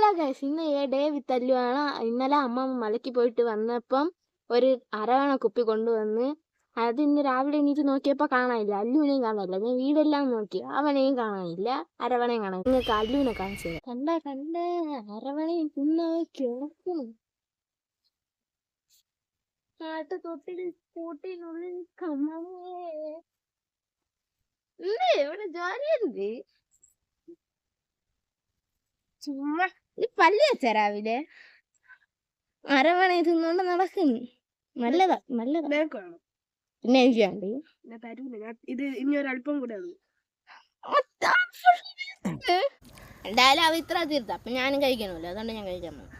Hello guys, ഇന്ന് day with അല്ലുവാണ്. ഇന്നലെ അമ്മ മലയ്ക്ക് പോയിട്ട് വന്നപ്പം ഒരു അരവണ കുപ്പി കൊണ്ടുവന്ന് അത് ഇന്ന് രാവിലെ എണീറ്റ് നോക്കിയപ്പോൾ കാണാനില്ല. അല്ലുവിനെയും കാണാനില്ല. ഞാൻ വീടെല്ലാം നോക്കി, അവനെയും കാണാനില്ല, അരവണയും കാണാനില്ല. നിങ്ങൾക്ക് അല്ലുവിനെ കാണിച്ചത് കണ്ട അരവണയും തിന്നോക്കണം. കൂട്ടിനുള്ളിൽ ഇവിടെ ജോലിയുണ്ട്. ചുമ്മാ ഈ പല്ല് വെച്ച രാവിലെ അരവണ തിന്നോണ്ട് നടക്കുന്നു. നല്ലതാ. പിന്നെ എനിക്ക് വേണ്ട. ഇത് ഇനി ഒരല്പം കൂടെ എന്തായാലും അവ ഇത്ര തീർത്ത, അപ്പൊ ഞാനും കഴിക്കണമല്ലോ, അതുകൊണ്ട് ഞാൻ കഴിക്കാൻ പോകും.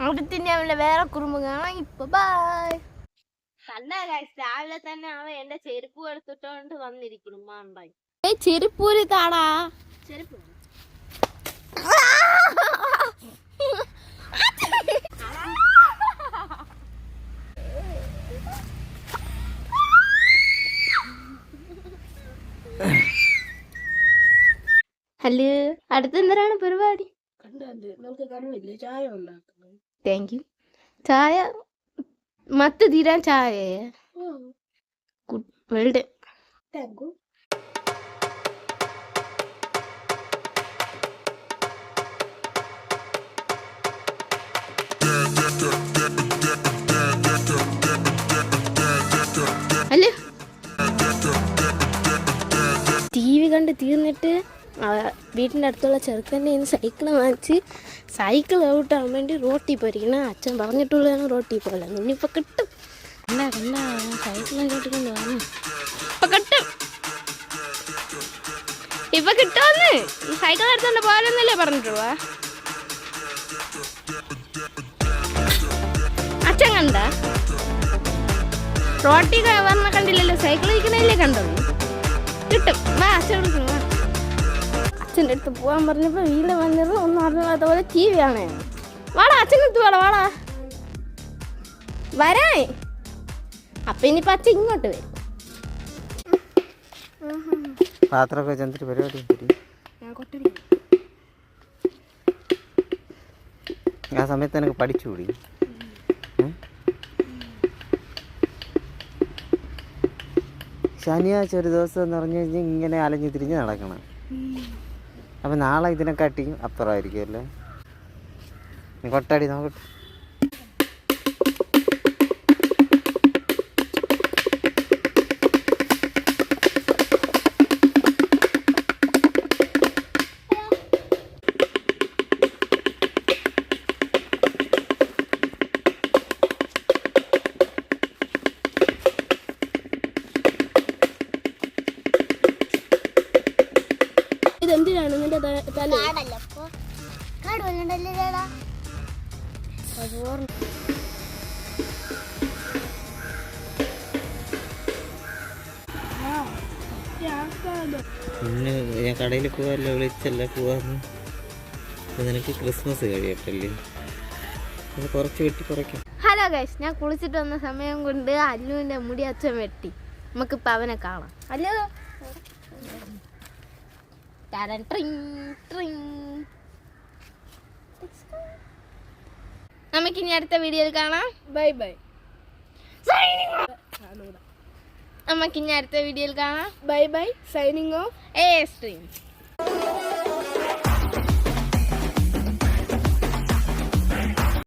അവിടത്തിന്റെ അവന്റെ വേറെ കുറുമ്പ് കാണാം. ഇപ്പൊ ബായ്. കണ്ടാ രാവിലെ തന്നെ അവൻ എന്റെ ചെരുപ്പ് എടുത്തിട്ടോണ്ട് വന്നിരിക്കുന്നു. മാണ്ടായി ചെരുപ്പൂരി താടാ. ചെരുപ്പ് ഹലോ, അടുത്തെന്താണ് പരിപാടി? Thank you. ചായ മത്ത് തീരാൻ ചായ വെൽഡ്. അല്ലേ TV കണ്ട് തീർന്നിട്ട് വീട്ടിൻ്റെ അടുത്തുള്ള ചെറുക്കൻ്റെ സൈക്കിൾ വാങ്ങിച്ച് സൈക്കിൾ ഔട്ടാകാൻ വേണ്ടി റോട്ടിൽ പോയിരിക്കണം. അച്ഛൻ പറഞ്ഞിട്ടുള്ളതാണ് റോട്ടിൽ പോലെ. ഇനിയിപ്പോൾ കിട്ടും. കണ്ട സൈക്കിളും കേട്ടിട്ടുണ്ട് വന്നു. ഇപ്പൊ കിട്ടുമെന്ന് സൈക്കിൾ എടുത്തോണ്ട് പോലെന്നല്ലേ പറഞ്ഞിട്ടുള്ളൂ. അച്ഛൻ കണ്ട റോട്ടിൽ പറഞ്ഞ കണ്ടില്ലല്ലോ, സൈക്കിൾ ഇരിക്കണല്ലേ കണ്ടത്. കിട്ടും. വാ അച്ഛൻ കൊടുക്കണം. വാ. അച്ഛൻ്റെ അടുത്ത് പോകാൻ പറഞ്ഞപ്പോൾ വീട്ടിൽ വന്നത് ഒന്നും അറിഞ്ഞാത്ത പോലെ TV ആണ്. വാടാ അച്ഛൻ്റെ അടുത്ത് വാടാ വരാൻ. അപ്പൊ ഇനിയിപ്പോ അച്ഛൻ ഇങ്ങോട്ട് വരും. ആ സമയത്ത് എനിക്ക് പഠിച്ചുകൂടി. ശനിയാഴ്ച ഒരു ദിവസം എന്ന് പറഞ്ഞു കഴിഞ്ഞാൽ ഇങ്ങനെ അലഞ്ഞു തിരിഞ്ഞ് നടക്കണം. അപ്പം നാളെ ഇതിനെക്കാട്ടിയും അപ്പുറമായിരിക്കും അല്ലേ. കൊട്ടാടി നോക്കട്ടെ. ഇതെന്തിനാണ് നിന്റെ തല? ഇന്ന് ഞാൻ കടയിൽ പോവാല്ലോ, വിളിച്ചല്ല പോവാന്ന്. നിനക്ക് ക്രിസ്മസ് കഴിയട്ടല്ലേ, കുറച്ച് വെട്ടി കുറയ്ക്കാം. ഹലോ ഗൈസ്, ഞാൻ കുളിച്ചിട്ട് വന്ന സമയം കൊണ്ട് അല്ലുവിന്റെ മുടി അച്ഛൻ വെട്ടി. നമുക്കിപ്പോൾ അവനെ കാണാം. അല്ലോ നമുക്കിനി അടുത്ത വീഡിയോയിൽ കാണാം. Bye bye. നമുക്കിനി അടുത്ത വീഡിയോയിൽ കാണാം. Bye bye. Signing off. A stream.